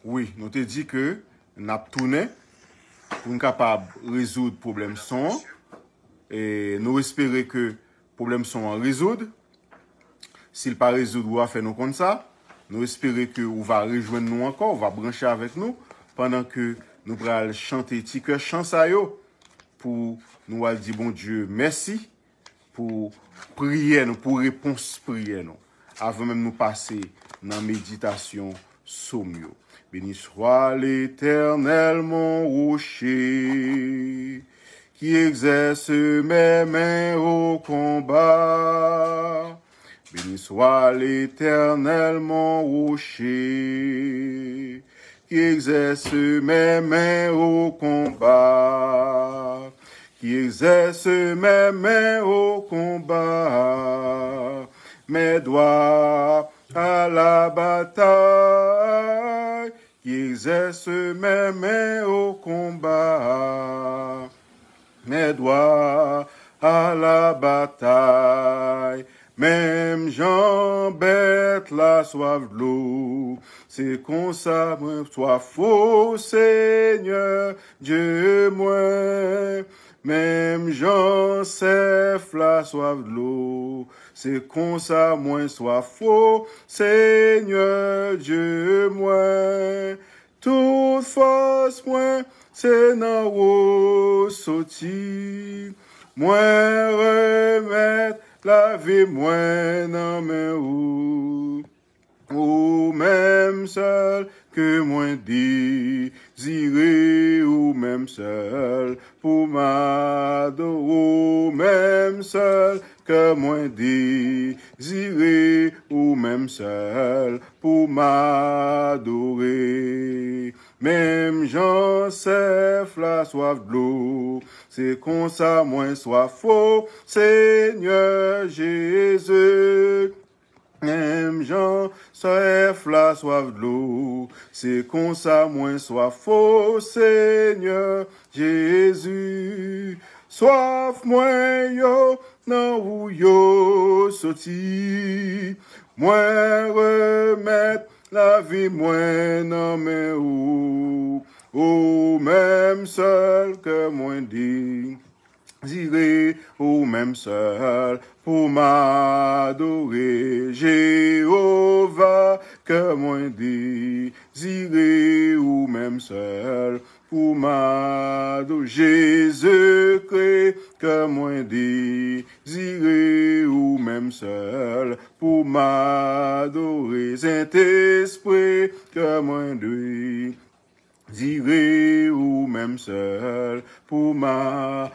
Oui, nous te dit que nous avons tourné pour nous capable de résoudre le problème son. Et nous espérons que le problème son résoudre. S'il pas résoudre, on va faire nous comme ça. Nous espérons que vous va rejoindre nous encore, vous va brancher avec nous pendant que nous allons chanter petit cœur chansa yo pour nous allons dire bon Dieu merci pour prier nous, pour réponse prière nous. Avant même nous passer dans la méditation somme. Béni soit l'Éternel mon rocher qui exerce mes mains au combat. Béni soit l'Éternel mon rocher qui exerce mes mains au combat. Qui exerce mes mains au combat. Mes doigts à la bataille. Qui exerce mes mains au combat. Mes doigts à la bataille. Même Jean-Bête la soif de l'eau, c'est qu'on ça, soit faux, Seigneur, Dieu moi. Même Jean-Sef la soif de l'eau, c'est qu'on ça, moins soit faux, Seigneur, Dieu moi. Toute force, moi, c'est dans vos sorties, moi remettre la vie moins dans mes ou même seul que moins désiré ou même seul pour m'adorer, ou même seul que moins désiré ou même seul pour m'adorer. Même Jean-Sef la soif de l'eau, c'est comme ça moins soif faux, Seigneur Jésus. Même Jean-Sef la soif de l'eau, c'est comme ça moins soif faux, Seigneur Jésus. Soif moins yo, nan ou yo soti, moins remettre la vie moins nan men ou même seul que moins désiré, ou même seul pour m'adorer, Jéhovah, que moins désiré, ou même seul pour m'adorer, Jésus-Christ, que moins désiré, ou même seul pour m'adorer, Saint-Esprit, que moins désiré, ou même seul pour m'adorer,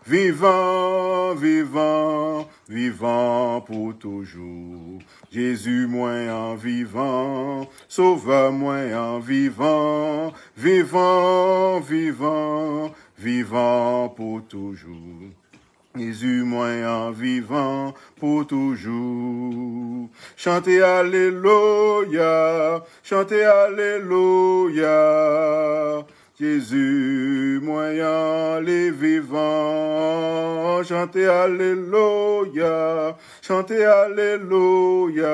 vivant, vivant, vivant pour toujours. Jésus, moi en vivant, sauveur, moi en vivant, vivant, vivant, vivant pour toujours. Jésus, moi en vivant pour toujours. Chantez Alléluia, chantez Alléluia. Jésus, moi en les vivants. Chantez Alléluia, chantez Alléluia.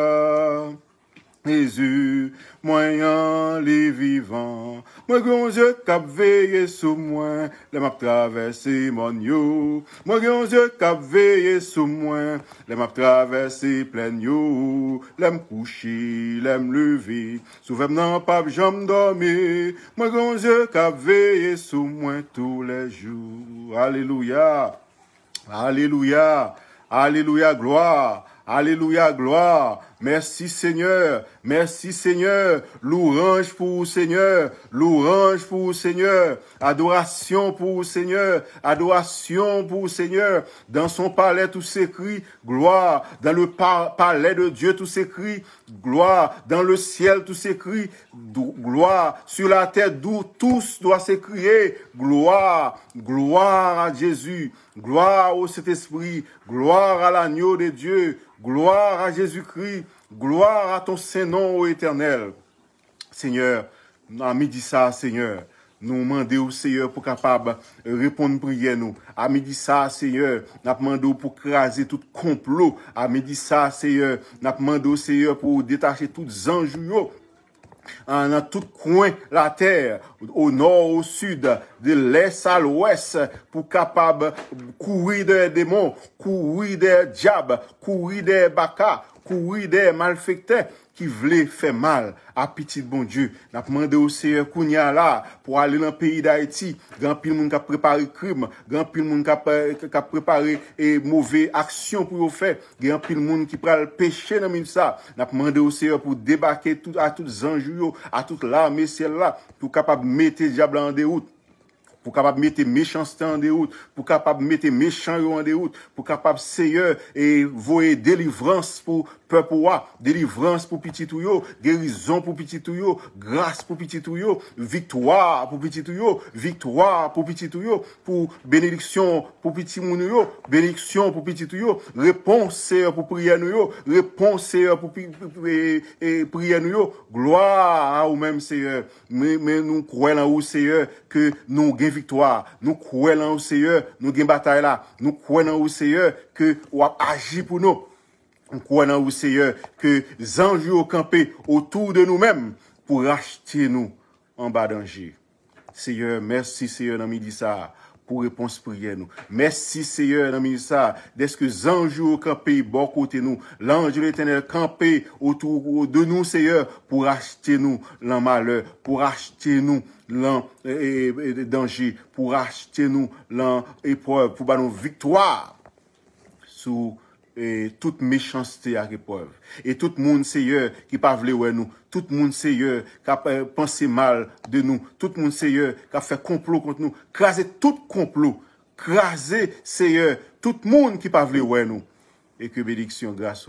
Jésus, moi en les vivants. Moi grand Dieu cap veillé sous moi, les m'a traversé mon yo. Moi grand Dieu cap veillé sous moi, les m'a traversé plein yo. L'aime coucher, l'aime lever, souvent non pas j'aime dormir. Moi grand Dieu cap veillé sous moi tous les jours. Alléluia. Alléluia. Alléluia, gloire. Alléluia, gloire. Merci Seigneur. Merci Seigneur. Louange pour Seigneur. Louange pour Seigneur. Adoration pour Seigneur. Adoration pour Seigneur. Dans son palais tout s'écrit gloire. Dans le palais de Dieu tout s'écrit gloire. Dans le ciel tout s'écrit gloire. Sur la terre d'où tous doivent s'écrier gloire. Gloire à Jésus. Gloire au Saint-Esprit. Gloire à l'agneau de Dieu. Gloire à Jésus-Christ. Gloire à ton Saint-Nom, ô Éternel. Seigneur, à midi ça, Seigneur, nous demandons au Seigneur pour capable répondre prière nous. À midi ça, Seigneur, nous demandons pour craser tout complot. À midi ça, Seigneur, nous demandons au Seigneur pour détacher tous les anges dans tout coin la terre, au nord, au sud, de l'est à l'ouest, pour capable courir des démons, courir des diables, courir des bacas, courir des malfaiteurs qui voulaient faire mal à petit bon Dieu. N'a demandé au Seigneur Kounia là pour aller dans le pays d'Haïti. Grand pile monde qui a préparé crime, grand pile monde qui a préparé mauvais action pour faire, grand pile monde qui prend le péché dans ça. N'a demandé au Seigneur pour débarquer à tous les anges, à toute l'armée ciel là, pour capable mettre le diable en déroute. Pour capable mettre méchanceté en déroute, pour capable mettre méchant en déroute, pour capable Seigneur et voyer délivrance pour peuple roi, délivrance pour petit touyo, guérison pour petit touyo, grâce pour petit touyo, victoire pour petit touyo, victoire pour petit touyo, pour bénédiction pour petit moun yo, bénédiction pour petit touyo, réponse Seigneur pour prière nous yo, réponse Seigneur pour prière nous yo, gloire à ou même Seigneur, mais nous croyons en vous Seigneur que nous gagnons victoire, nous croyons au Seigneur, nous gagnons bataille là, nous croyons au Seigneur que ou agit pour nous. Nous croyons au Seigneur que les anges ont campé autour de nous-mêmes pour racheter nous en bas danger. Seigneur, merci Seigneur dans midi ça pour réponse prière nous. Merci Seigneur dans midi ça dès que les anges ont campé bon côté nous, l'ange de l'Éternel campé autour de nous Seigneur pour racheter nous l'en malheur, pour racheter nous l'en danger, pour racheter nous l'en épreuve, pour nous victoire sous et toute méchanceté à épreuve. Et tout le monde, Seigneur, qui pas voulu ouais nous. Tout le monde, Seigneur, qui a pensé mal de nous. Tout le monde, Seigneur, qui a fait complot contre nous. Craser tout complot. Craser, Seigneur, tout le monde qui pas voulu ouais nous. Et que bénédiction, grâce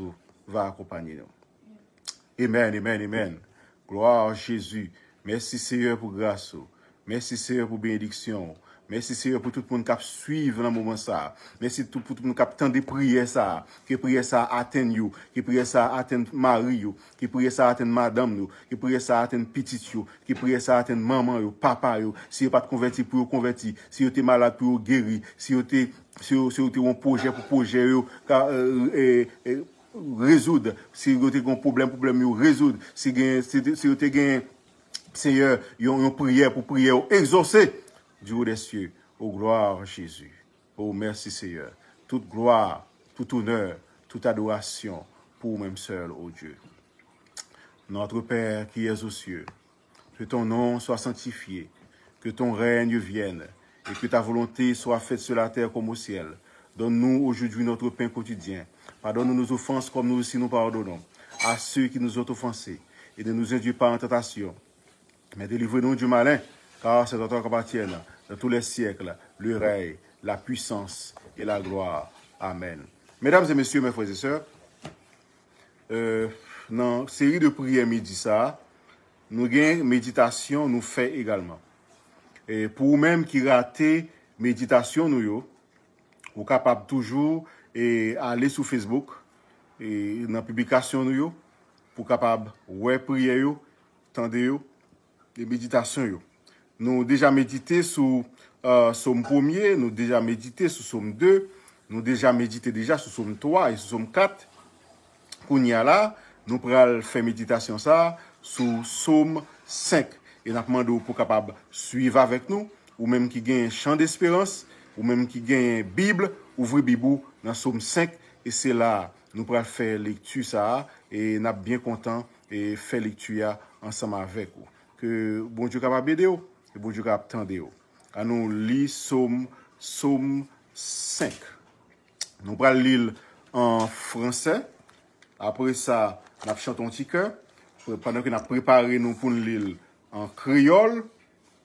va accompagner nous. Amen, amen, amen. Gloire à Jésus. Merci, Seigneur, pour grâce. Merci, Seigneur, pour bénédiction. Merci Seigneur pour tout le monde qui suit dans le moment ça. Merci pour tout le monde qui attend des prières ça. Que prière ça atteigne you, que prière ça atteigne Marie you, que prière ça atteigne madame you, que prière ça atteigne petite you, que prière ça atteigne maman you, papa you. Si vous pas converti pour vous convertir, si vous êtes malade pour vous guérir, si vous êtes un projet pour projet you résoudre, si vous avez un problème you résoudre, si vous avez Seigneur, une prière pour prier exaucer du haut des cieux, ô gloire à Jésus. Oh, merci Seigneur. Toute gloire, tout honneur, toute adoration pour même seul, ô Dieu. Notre Père qui es aux cieux, que ton nom soit sanctifié, que ton règne vienne et que ta volonté soit faite sur la terre comme au ciel. Donne-nous aujourd'hui notre pain quotidien. Pardonne-nous nos offenses comme nous aussi nous pardonnons à ceux qui nous ont offensés et ne nous induis pas en tentation, mais délivre-nous du malin. Car c'est à toi qu'appartiennent dans tous les siècles le règne, la puissance et la gloire. Amen. Mesdames et messieurs, mes frères et sœurs, dans la série de prières midi ça, nous avons méditation, nous fait également. Et pour vous-même qui ratez méditation, vous êtes capable toujours aller sur Facebook et dans la publication, pour capable prier, tendez des méditations. Nous déjà médité sur Somme 1er, nous déjà médité sur Somme 2, nous déjà médité sur Somme 3 et sur Somme 4. Qu'on y a là, nous pourrons faire méditation ça sur Somme 5. Et nous demandons pour capable suivre avec nous, ou même qui gagne champ d'espérance, ou même qui gagne Bible, ouvrez Bible dans Somme 5. Et c'est là, nous pourrons faire lecture ça, et nous sommes bien contents et faire lecture ensemble avec vous. Que bon Dieu capable aider vous. Et bon Dieu attendez. À nous lire Somme 5. Nous allons lire en français. Après ça, nous chantons un petit cœur. Pendant que nous préparé nous pour lire en créole.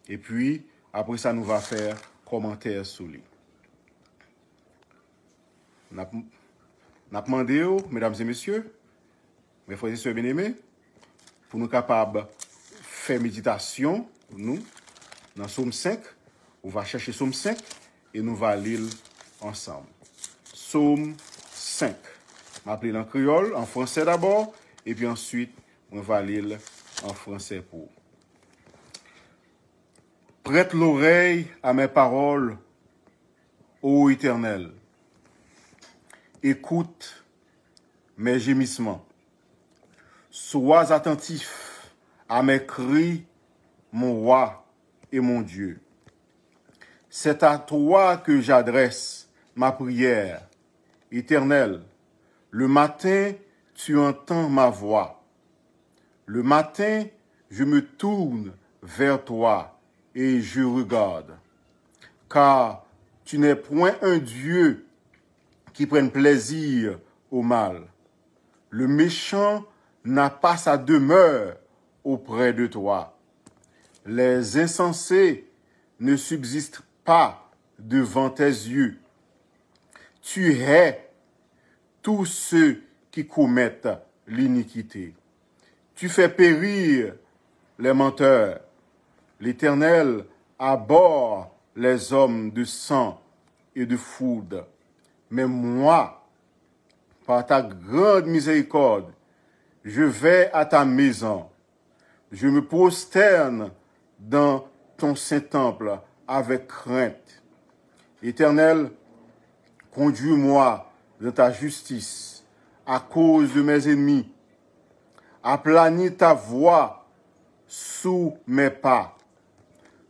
Et puis, après ça, nous allons faire commentaire sur lui. Nous avons demandé, mesdames et messieurs, mes frères et sœurs bien-aimés, pour nous capables faire méditation, nous, dans Somme 5, on va chercher Somme 5 et nous allons lire ensemble. Somme 5. Je vais appeler en créole, en français d'abord, et puis ensuite, on va lire en français pour. Prête l'oreille à mes paroles, ô Éternel. Écoute mes gémissements. Sois attentif à mes cris, mon roi et mon Dieu. C'est à toi que j'adresse ma prière, Éternel. Le matin, tu entends ma voix. Le matin, je me tourne vers toi et je regarde. Car tu n'es point un Dieu qui prenne plaisir au mal. Le méchant n'a pas sa demeure auprès de toi. Les insensés ne subsistent pas devant tes yeux. Tu hais tous ceux qui commettent l'iniquité. Tu fais périr les menteurs. L'Éternel abhorre les hommes de sang et de foudre. Mais moi, par ta grande miséricorde, je vais à ta maison. Je me prosterne dans ton saint temple avec crainte. Éternel, conduis-moi dans ta justice à cause de mes ennemis. Aplanis ta voie sous mes pas,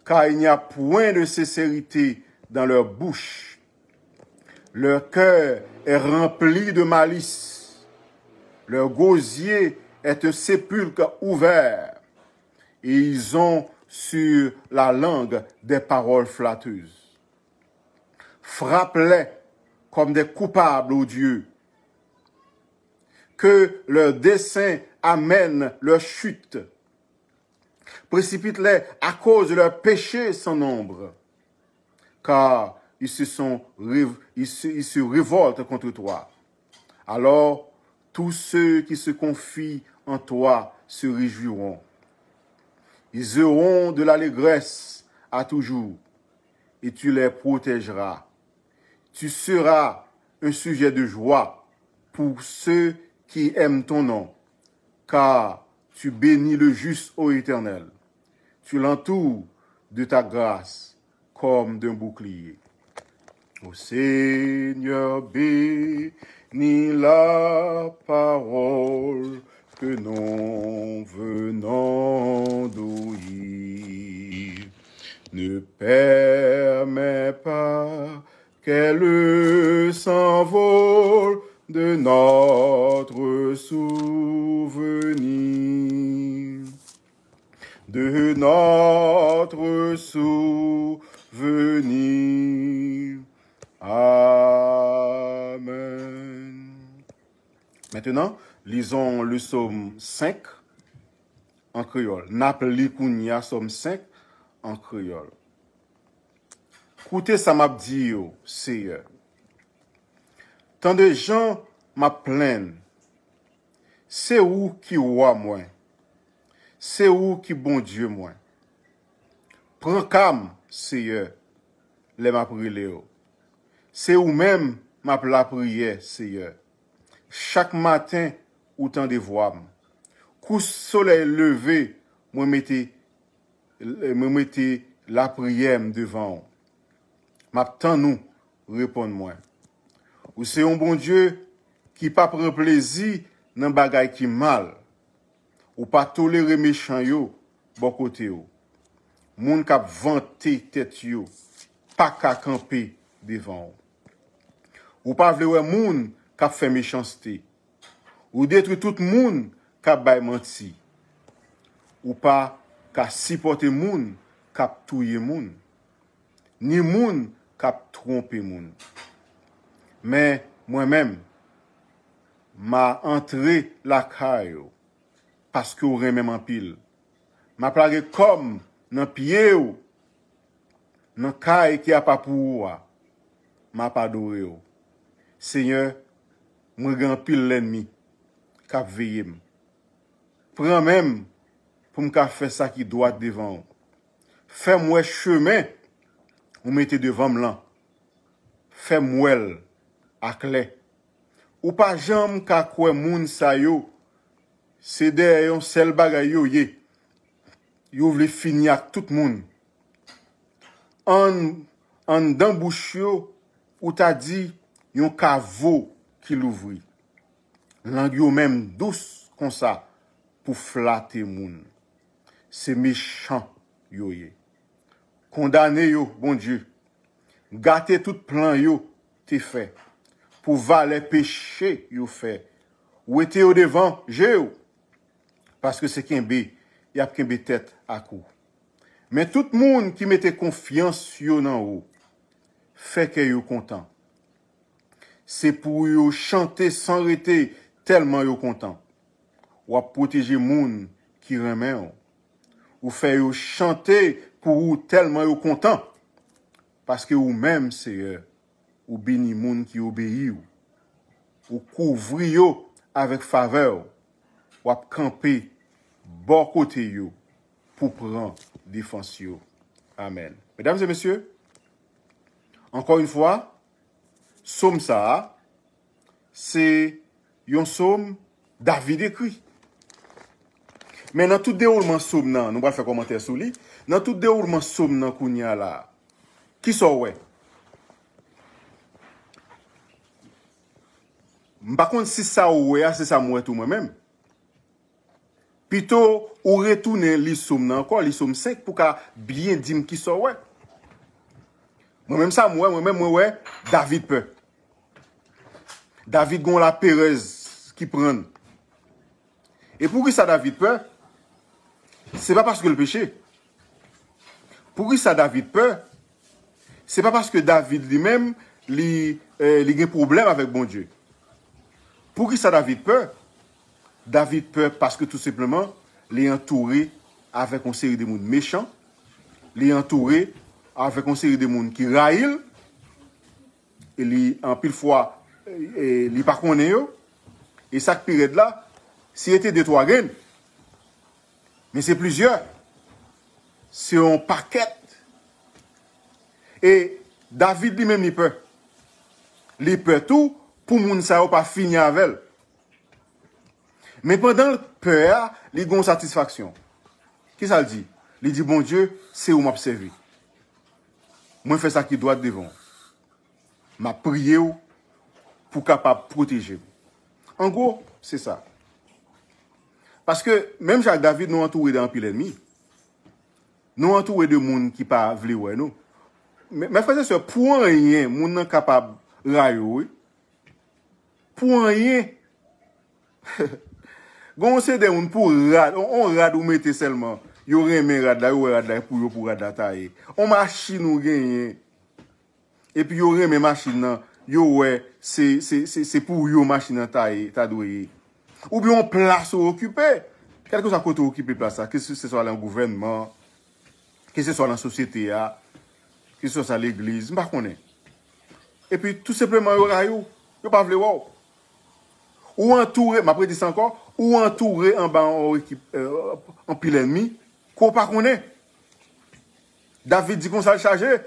car il n'y a point de sincérité dans leur bouche. Leur cœur est rempli de malice. Leur gosier est un sépulcre ouvert. Et ils ont sur la langue des paroles flatteuses. Frappe-les comme des coupables, ô Dieu. Que leur dessein amène leur chute. Précipite-les à cause de leurs péchés sans nombre. Car ils se révoltent contre toi. Alors, tous ceux qui se confient en toi se réjouiront. Ils auront de l'allégresse à toujours, et tu les protégeras. Tu seras un sujet de joie pour ceux qui aiment ton nom, car tu bénis le juste, ô Éternel. Tu l'entoures de ta grâce comme d'un bouclier. Ô Seigneur, bénis la parole que nous venons d'ouïr. Ne permets pas qu'elle s'envole de notre souvenir. De notre souvenir. Amen. Maintenant, lisons le psaume 5 en créole. Napli kounia, psaume 5 en créole. Écoutez, ça m'a dit, Seigneur. Tant de gens m'a plaignent. C'est où qui roi moi? C'est où qui bon Dieu moi? Prends calme, Seigneur, les m'a prié. C'est où même m'a la prière, Seigneur. Chaque matin, autant de voix. Coup soleil levé, moi mettez la prière devant. M'attend nous, répondre-moi. Ou c'est un bon Dieu qui pas prend plaisir dans bagay qui mal. Ou pas tolérer méchant yo, bon côté yo. Moun k'ap vanter tête yo, pas qu'à camper devant. Ou pas vle moun k'ap fait méchanceté. Ou détruire tout moun k'ap bay menti. Ou pas qu'à supporter moun k'ap touyer moun. Ni moun k'ap tromper moun. Mais moi-même, m'a entré la caille parce que ou même en pile. M'a plagué comme dans pied ou dans caille qui a pas pour m'a pas adoré. Seigneur, moi grand pile l'ennemi k'ap veillé. Prends même pour me faire ça qui doit devant. Fais-moi chemin ou mettez devant m'lan. Fais-moi à clé. Ou pas jambe ka kwe moun sa yo. C'est derrière yon seul bagay yo ye. Yo vle fini ak tout moun. En dan bouche yo, ou ta dit yon kavo qui l'ouvri. Langue yo même douce comme ça pour flatter moun. c'est méchant, yo ye. Condamné yo, bon Dieu. Gâter tout plan yo, te fait. Pour valer péché yo fait. Ou était au devant, j'ai ou. Parce que c'est qu'un y a qu'un tête à coup. Mais tout le monde qui mettait confiance yo nan ou, fait que yo content. C'est pour yo chanter sans arrêter tellement yo content. Ou à protéger moun qui remet ou fait yo chanter pour ou tellement yo content. Parce que ou même c'est ou béni moun qui obéit ou couvri yo avec faveur ou à camper bon côté yo pour prendre défense yo. Amen. Mesdames et messieurs, encore une fois, psaume ça, c'est un psaume David écrit. Mais dans tout déroulement psaume nan, nous allons faire commentaire sur lui. Dans tout déroulement psaume nan kounya là, qui sont ouais? Par contre, si ça ouais, c'est ça moi tout moi-même. Plutôt, ou retourner les psaume nan encore, les psaume 5 pour qu'à bien dire qui sont ouais. Moi-même ça, moi-même, ouais, David peut. David gon la Pérez qui prend. Et pour qui ça David peut? C'est pas parce que le péché. Pour qui ça David peut? C'est pas parce que David lui-même, il a un problème avec bon Dieu. Pour qui ça David peut? David peut parce que tout simplement, il est entouré avec une série de monde méchants. Il est entouré avec une série de monde qui raillent. Et en pile fois, il n'est pas connu. Et cette période-là, s'il était de trois graines, mais c'est plusieurs. C'est un paquet. Et David lui-même, il peut. Il peut tout pour que ça ne pas finir avec elle. Mais pendant le peur, il a une satisfaction. Qu'est-ce que ça dit? Il dit, bon Dieu, c'est où m'observer. Moi, je fais ça qui doit devant. Je prie pour capable protéger. En gros, c'est ça. Parce que même Jacques David nous entouré d'un pile ennemi. Nous entouré de monde qui pas vle ouais nous. Mais frère c'est pour rien, monde nan capable rayo. Pour rien. Gon c'est des monde pour rad, on rad ou mette seulement. Yo remen rad là pour rad tailler. On machine ou gagner. Et puis yo remen machine nan, yo ouais, c'est pour yo machine tailler, ta doué. Ou bien on place occupé. Quelque chose à côté occupé place ça, que ce soit dans le gouvernement, que ce soit dans la société, que ce soit dans l'église, je ne sais pas. Et puis tout simplement, yo pas vle wow. Ou entouré, m'a prédit ça encore, ou entouré en bas en pile ennemi, qu'on pas connaît. David dit qu'on ça charger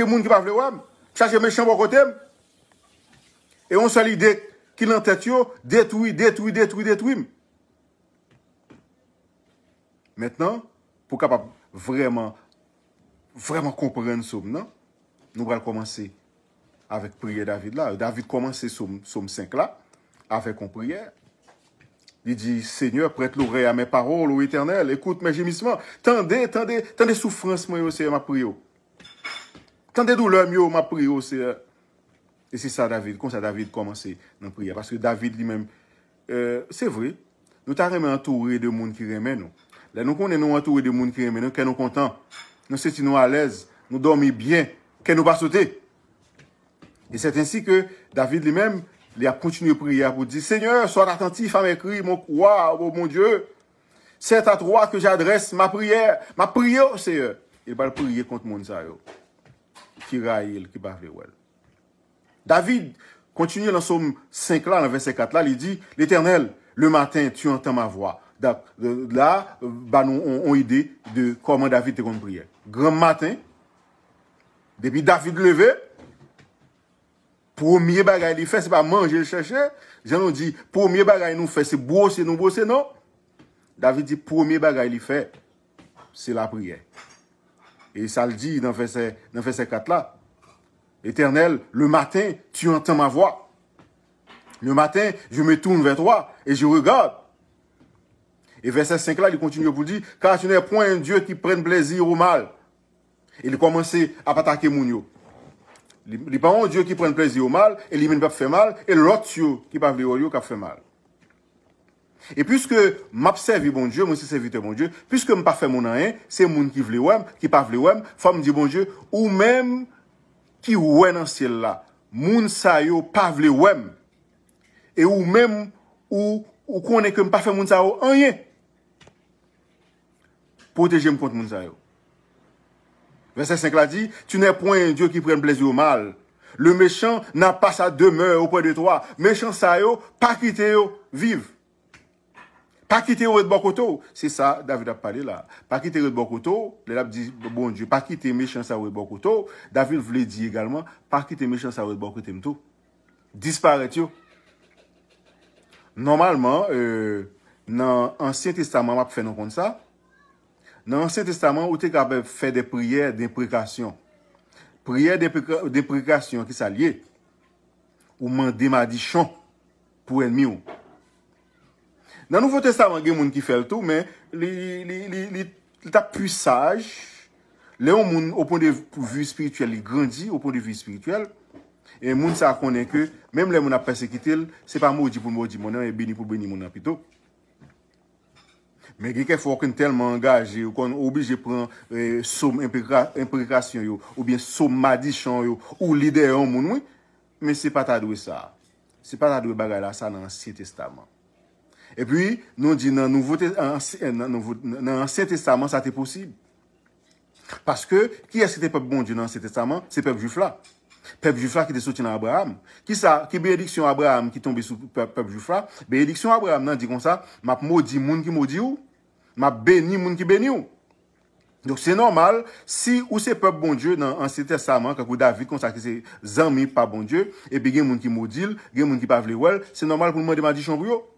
monde qui pas vle wow, charger méchant bon côté. Et on seule idée qu'il en tête yo, détruit. Maintenant, pour capable vraiment comprendre ce non, nous allons commencer avec prière David là. David commence somme 5 là avec une prière. Il dit Seigneur, prête l'oreille à mes paroles, ô Éternel, écoute mes gémissements. Tendez souffrances moi Seigneur ma prière. Tendez douleur moi ma prière Seigneur. Et c'est ça David, comme ça David commence dans prière parce que David lui-même c'est vrai, nous t'avons entouré de monde qui remet nous. Là nous connaissons entouré de monde qui remet nous, que nous contents. Nous sommes à l'aise, nous dormons bien, que nous pas sauter. Et c'est ainsi que David lui-même, il a continué à prier pour dire Seigneur, sois attentif à mes cris, mon croix, oh mon Dieu. C'est à toi que j'adresse ma prière, Seigneur. Il va prier contre mon ça qui raille, qui bave well. David continue dans Psaume 5 là, dans verset 4 là, il dit l'Éternel, le matin, tu entends ma voix. Là, nous avons idée de comment David te compte prier. Grand matin, depuis David levé, premier bagay il fait, c'est pas manger, le chercher. J'en dit, premier bagay nous fait, c'est brosser, non? David dit, premier bagay il fait, c'est la prière. Et ça le dit dans verset 4 là. Éternel, le matin, tu entends ma voix. Le matin, je me tourne vers toi et je regarde. Et verset 5 là, il continue pour dire, car tu n'es point un Dieu qui prenne plaisir au mal. Il commence à attaquer mon yo. Il n'est pas un Dieu qui prenne plaisir au mal, et lui-même pas fait mal, et l'autre Dieu qui pas vouloir yo qui fait mal. Et puisque m'observe bon Dieu, moi c'est serviteur bon Dieu, puisque me pas fait mon rien, c'est moun qui veut ouem, qui pas veut ouem, faut me dire bon Dieu, ou même qui oué dans ciel là, moun sa yo pas veut ouem. Et ou même ou connaît que me pas fait moun sa yo rien. Protéger-moi contre moun sa yo. Verset 5 là dit, tu n'es point un Dieu qui prenne plaisir au mal. Le méchant n'a pas sa demeure auprès de toi. Méchant sa yo, pas quitter yo, vive. Pas quitter au de bon côté. C'est ça, David a parlé là. Pas quitter au de bon côté. Il a dit, bon Dieu, pas quitter méchant ça au de bon côté. David voulait dire également, pas quitter méchant ça au de bon côté. Disparaître yo. Normalement, dans l'Ancien Testament, on a fait non comme ça. Dans l'Ancien Testament, on est capable de faire des prières d'imprécation. Prières d'imprécation qui s'allient. Ou demander maldiction pour ennemi. Dans le Nouveau Testament, il y a des gens qui font le tout, mais il est plus sage. Les gens, au point de vue spirituel, ils grandissent au point de vue spirituel. Et les gens connaissent que même les gens qui ont persécuté, ce n'est pas maudit pour maudit mon nom, et béni pour béni mon nom plutôt. Mais quelqu'un faut qu'on tellement engagé ou qu'on obligé de prendre somme imprécation ou bien somme maldiction ou leader en moun, mais c'est pas ta doué ça. C'est pas ta doué bagay là ça dans l'Ancien Testament. Et puis nous dit dans l'Ancien Testament ça était possible. Parce que qui est-ce qui était peuple bon Dieu dans l'Ancien Testament? C'est peuple juif là. Peuple juif là qui était sorti dans Abraham. Qui bénédiction Abraham qui tombé sur peuple juif là? Bénédiction Abraham nan dit comme ça, m'a maudit moun qui maudit ou, m'a béni moun qui béni ou. Donc c'est normal si ou c'est peuple bon Dieu dans l'Ancien Testament quand David consacre ses amis pas bon Dieu et puis il y a moun qui maudit, il y a moun qui pas vle wel, c'est normal pour demander maldiction pour yo.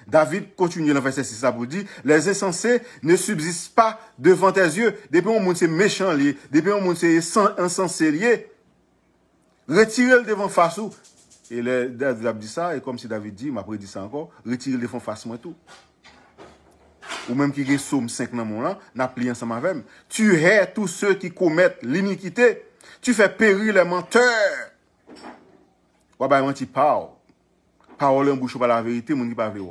David continue dans verset 6 pour dire, les insensés ne subsistent pas devant tes yeux. Depuis un monde c'est méchant lié, depuis un monde c'est insensé lié. Retirez-le devant face ou. Et David a dit ça, et comme si David dit, m'a prédit ça encore, retirez-le devant face moi tout. Ou même qui est Somme 5 dans mon là, n'a plié ensemble avec moi. Tu hais tous ceux qui commettent l'iniquité. Tu fais périr les menteurs. Ou bien, tu parles. Parole en bouche pas la vérité, mon qui pas vrai.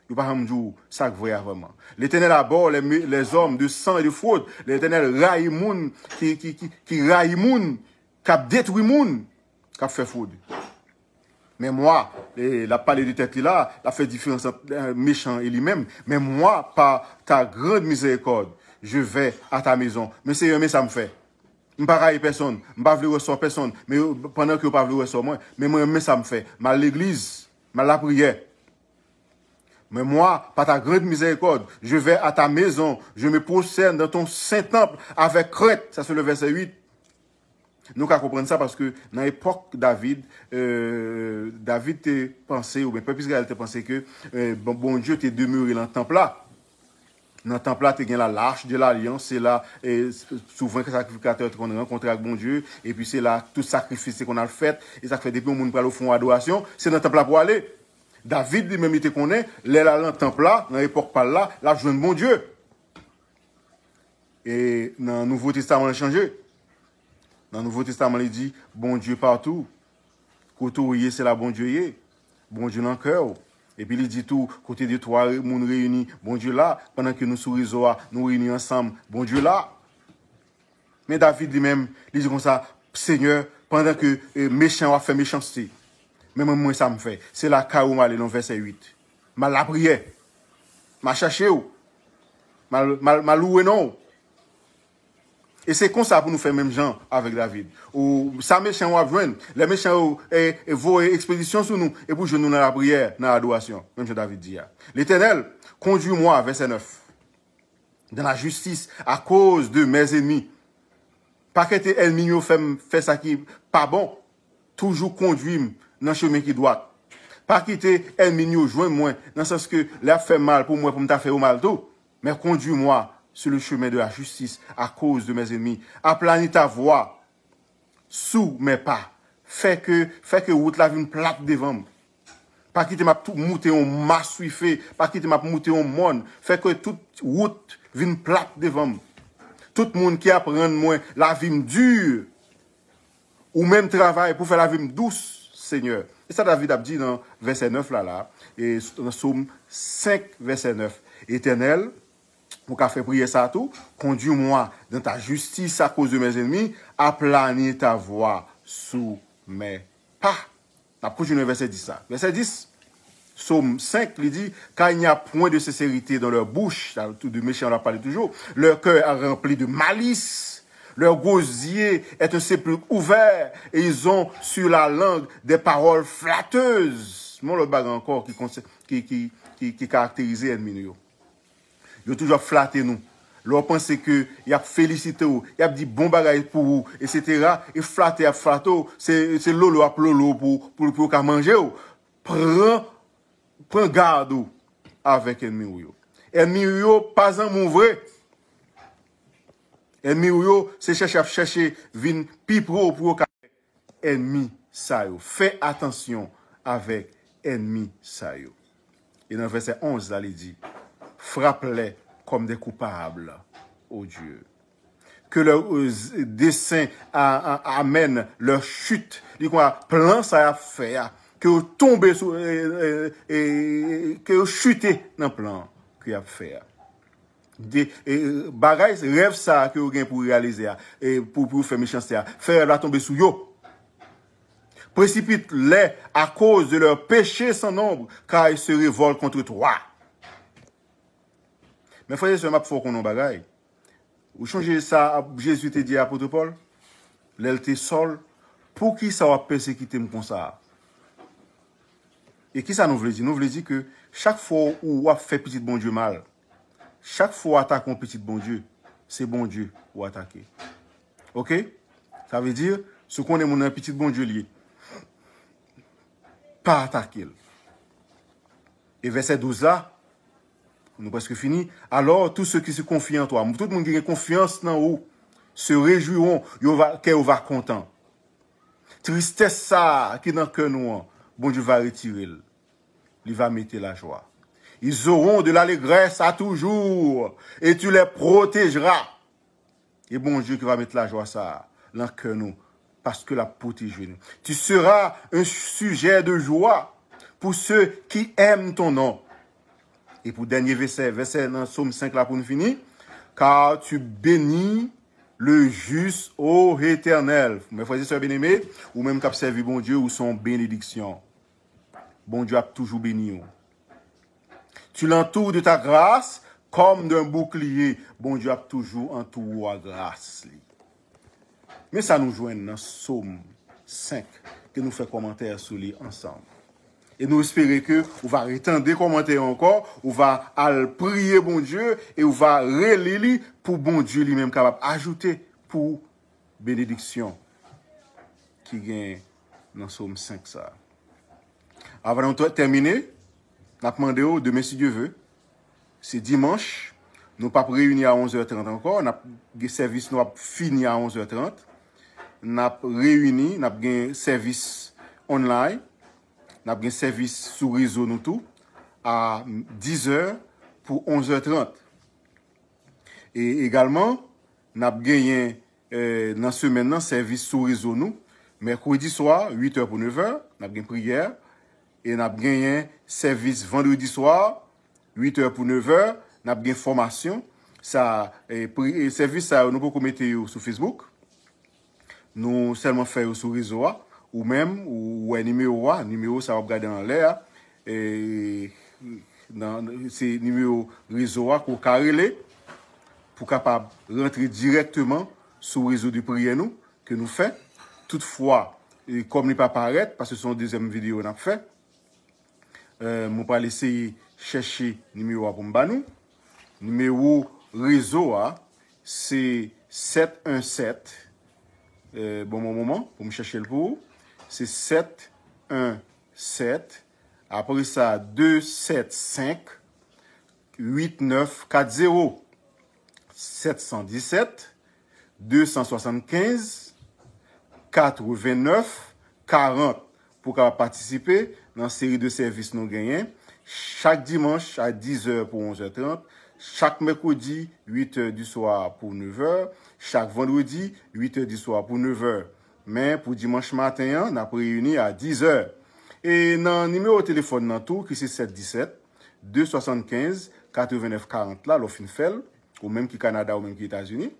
Il pas me dire ça que voyez vraiment. L'Éternel abhorre les hommes de sang et de fraude. L'Éternel raille moun qui raille moun, qui détruit moun, qui fait fraude. Mais moi, la parler de tête là, la fait différence entre méchant et lui-même. Mais moi, par ta grande miséricorde, je vais à ta maison. Mais c'est mais ça me fait. Je ne pas railler personne, je ne pas vouloir recevoir personne, mais pendant que je ne pas vouloir recevoir moi, mais moi, mais ça me fait. Mal l'église, mal la prière. Mais moi, par ta grande miséricorde, je vais à ta maison, je me prosterne dans ton saint temple avec crainte. Ça c'est le verset 8. Nous qu'à comprendre ça parce que dans l'époque David, David t'a pensé, ou bien peuple Israël t'a pensé que bon Dieu t'est demeuré dans le temple là. Dans le temple là, tu as l'arche de l'alliance, c'est là, souvent que sacrificateur qu'on rencontre avec bon Dieu, et puis c'est là, tout sacrifice qu'on a fait, et ça fait depuis que le monde prend le fond d'adoration, c'est dans le temple là pour aller. David lui-même il te connaît, là dans le temple là, dans l'époque par là, là je bon Dieu. Et dans le Nouveau Testament, il a changé. Dans le Nouveau Testament, il dit, bon Dieu partout. Côté c'est là, bon Dieu bon Dieu dans le cœur. Et puis il dit tout, côté de toi, nous réunis, bon Dieu là, pendant que nous sourisons, nous réunis ensemble, bon Dieu là. Mais David lui-même, il dit comme ça, Seigneur, pendant que méchant a fait méchanceté, même moi ça me fait. C'est là où m'a allé dans verset 8. M'a la prière. M'a cherché où. M'a loué non. Et c'est comme ça pour nous faire même gens avec David. Ou ça méchant va joindre. Les méchants vont expédition sur nous et pour nous dans la prière, dans l'adoration. Même que David dit. L'Éternel, conduis-moi, verset 9. Dans la justice à cause de mes ennemis. Pas que tes ennemis fait ça qui pas bon. Toujours conduis-moi dans le chemin qui doit. Pas quitter ennemi joindre moi dans le sens que là fait mal pour moi pour me faire mal tout, mais conduis-moi sur le chemin de la justice à cause de mes ennemis. Aplanis ta voix sous mes pas. Fais que route la vienne plate devant moi. Pas quitter m'a tout monter en masse fait, pas quitter m'a monter en monde, fait que toute route vient plate devant moi. Tout le monde qui apprend moi la vie dure ou même travail pour faire la vie douce, Seigneur. Et ça David a dit dans verset 9 là et dans Psaume 5 verset 9. Éternel, pour qu'a fait prier ça tout, conduis-moi dans ta justice à cause de mes ennemis, aplanir ta voie sous mes pas. On continue verset 10 ça. Verset 10, Psaume 5, il dit, car il n'y a point de sincérité dans leur bouche, tout de méchant on l'a parlé toujours, leur cœur est rempli de malice, leur gosier est un sépulcre ouvert, et ils ont sur la langue des paroles flatteuses. Mon le bag encore qui caractérise l'ennemi. Ils ont toujours flatté nous. Leur pense que y a félicité ou, y a dit bon bagay pour vous, etc. Et flatter à flatter, c'est lolo à lolo pour qu'à manger ou. Prends garde ou avec ennemi ou yo. Ennemi ou yo pas en mon vrai. Ennemi ou yo c'est chercher vin pi pro pour ennemi ça yo. Fais attention avec ennemi ça yo. Et dans verset 11 là il dit frappe-les comme des coupables, ô Dieu. Que leur dessein amène leur chute. Dit quoi, plan ça a fait, que vous tombez sous, que vous chutez dans le plan qu'il a fait. Des bagages, rêve ça que vous avez pour réaliser, et pour faire méchanceté, faire la tomber sous yo. Précipite-les à cause de leur péché sans nombre, car ils se révoltent contre toi. Mais frère, c'est un faut qu'on en bagaille. Ou changer ça, Jésus te dit à l'apôtre Paul, l'elle te sol, pour qui ça va persécuter comme ça? Et qui ça nous veut dire? Nous voulons dire que chaque fois où on fait petit bon Dieu mal, chaque fois où on attaque un petit bon Dieu, c'est bon Dieu ou attaquer. Ok? Ça veut dire, ce qu'on est mon petit bon Dieu lié, pas attaquer. Et verset 12 là, nous presque fini. Alors, tous ceux qui se confient en toi, tout le monde qui a confiance dans vous, se réjouiront, qu'ils va content. Tristesse ça, qui dans le cœur nous, bon Dieu va retirer. Il va mettre la joie. Ils auront de l'allégresse à toujours, et tu les protégeras. Et bon Dieu qui va mettre la joie ça, dans le cœur nous, parce que la protège nous. Tu seras un sujet de joie pour ceux qui aiment ton nom. Et pour dernier verset dans Psaume 5 là pour nous finir, car tu bénis le juste ô éternel. Mes frères et sœurs bien-aimés, ou même qui servi bon Dieu ou son bénédiction. Bon Dieu a toujours béni. Tu l'entoures de ta grâce comme d'un bouclier. Bon Dieu a toujours entouré à grâce. Mais ça nous joint dans Psaume 5 que nous fait commentaire sur lui ensemble. Et nous espérons que on va retendre des commentaires encore, on va prier bon Dieu et on va relire pour bon Dieu lui-même capable ajouter pour bénédiction qui gagne dans Psaume 5 ça. Avant de terminer, nous avons demandé demain si Dieu veut, c'est dimanche, nous ne pas réunis à 11h30 encore, le service nous a fini à 11h30. Nous avons réuni, nous avons un service online. Nous avons un service sur réseau nous tout à 10h pour 11h30. Et également, nous avons gagné dans la semaine un service sur réseau nous, mercredi soir, 8h pour 9h, nous avons gagné prière. Et nous avons gagné un service vendredi soir, 8h pour 9h, nous avons gagné formation. Ça, service, ça, nous pouvons mettre sur Facebook. Nous seulement faire sur réseau. Ou même, ou un numéro, ça va regarder en l'air, et c'est numéro réseau pour carreler, pour capable rentrer directement sur le réseau de prière nous, que nous fait. Toutefois, comme il n'est pas paraître, parce que c'est une deuxième vidéo qu'on a fait, je vais laisser chercher numéro pour nous. Numéro réseau, c'est 717, bon moment, pour me chercher le pour. C'est 717, après ça 275 8940 717 275 89 40 pour participer dans la série de services nous gagnons. Chaque dimanche à 10h pour 11h30. Chaque mercredi, 8h du soir pour 9h. Chaque vendredi, 8h du soir pour 9h. Mais pour dimanche matin, on a réuni à 10h. Et dans le numéro de téléphone, dans tout, qui c'est 717 275 89 40 là, l'offre fait, ou même qui Canada, ou même qui États-Unis.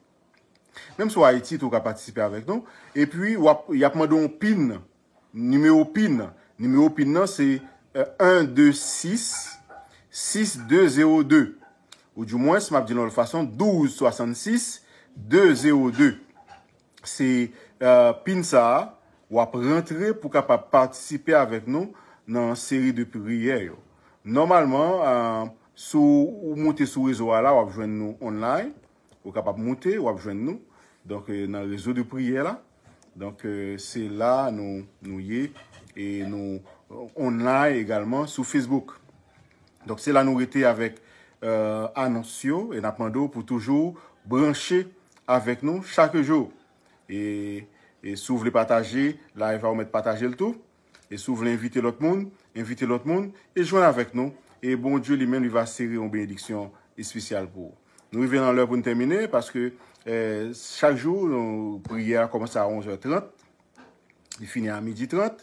Même sur Haïti, tu peux participer avec nous. Et puis, il y a demandé un PIN. Numéro PIN. Numéro PIN, c'est 126 6202. Ou du moins, je m'a dit de façon 1266 202. C'est PIN ça, ou à rentrer pour capable participer avec nous dans une série de prières. Normalement, si vous montez sur le réseau là, vous joindre nous online, vous capable monter, vous joindre nous. Donc dans le réseau de prière là. Donc c'est là nous y et nous online également sur Facebook. Donc c'est là nous étions avec Annoncio et Napando pour toujours brancher avec nous chaque jour. Et si vous voulez partager, là, il va vous mettre partager le tout. Et si vous voulez inviter l'autre monde et joindre avec nous. Et bon Dieu lui-même, il va serrer une bénédiction spéciale pour vous. Nous revenons dans l'heure pour nous terminer parce que chaque jour, nos prières commencent à 11h30. Il finit à 12h30.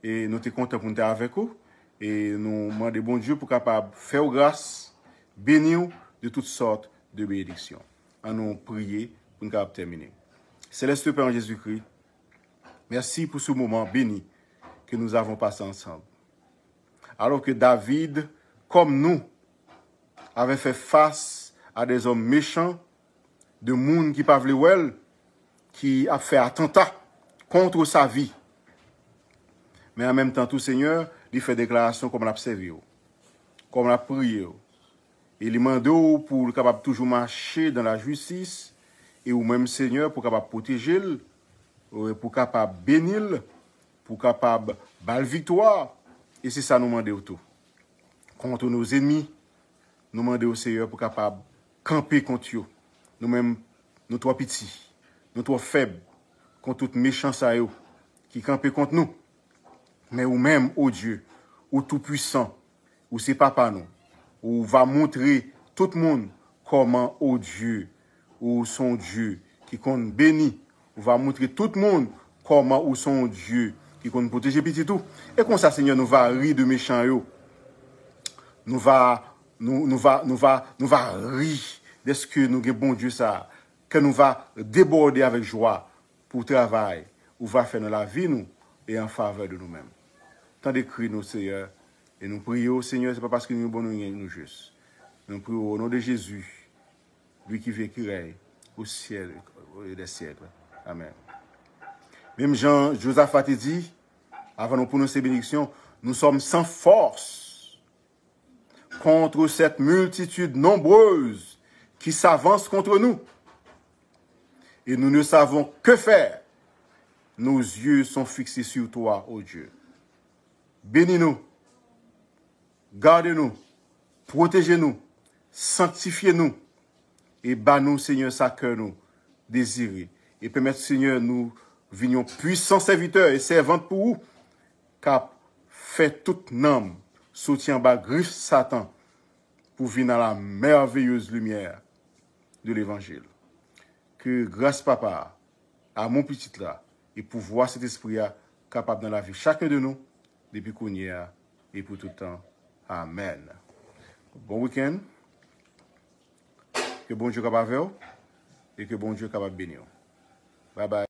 Et nous sommes contents pour nous être avec vous. Et nous demandons bon Dieu pour capable faire grâce, bénir de toutes sortes de bénédictions. À nous prier pour nous capable terminer. Céleste Père en Jésus-Christ, merci pour ce moment béni que nous avons passé ensemble. Alors que David, comme nous, avait fait face à des hommes méchants, de monde qui pas well, qui a fait attentat contre sa vie. Mais en même temps, tout Seigneur, il fait déclaration comme l'a servi, comme l'a prié. Et il demande pour capable toujours marcher dans la justice et ou même Seigneur pour capable protéger, pour capable bénir, pour capable bal victoire. Et c'est ça nous demande tout. Contre nos ennemis, nous demandons au Seigneur pour capable camper contre eux. Nous-mêmes, nous trop petits, nous trop faibles, contre toute méchance à eux, qui campent contre nous. Mais ou même, oh Dieu, ou tout puissant, ou c'est papa nous, ou va montrer tout le monde comment, oh Dieu, ou son Dieu, qui compte béni, ou va montrer tout le monde comment, ou son Dieu, qui compte protéger petit tout. Et comme ça, Seigneur, nous va rire de méchants yo. Nous va rire de ce que nous avons bon Dieu ça, que nous va déborder avec joie pour travail, ou va faire dans la vie nous et en faveur de nous-mêmes. Tant d'écrits nous, Seigneur, et nous prions, Seigneur, ce n'est pas parce que nous sommes bons, nous justes. Nous prions au nom de Jésus, lui qui vit, qui règne au ciel et des siècles. Amen. Même Jean-Josaph a dit, avant de prononcer bénédiction, nous sommes sans force contre cette multitude nombreuse qui s'avance contre nous. Et nous ne savons que faire. Nos yeux sont fixés sur toi, ô Dieu. Bénis-nous, gardez-nous, protégez-nous, sanctifiez-nous et bas-nous, Seigneur, ça que nous désirons. Et permettez, Seigneur, nous venions puissants serviteurs et servantes pour vous, car fait toute âme soutien bas griffe Satan pour venir dans la merveilleuse lumière de l'évangile. Que grâce, Papa, à mon petit là, et pour voir cet esprit capable dans la vie chacun de nous, depuis qu'on y est et pour tout le temps. Amen. Bon week-end. Que bon Dieu capable et que bon Dieu capable bénir. Bye bye.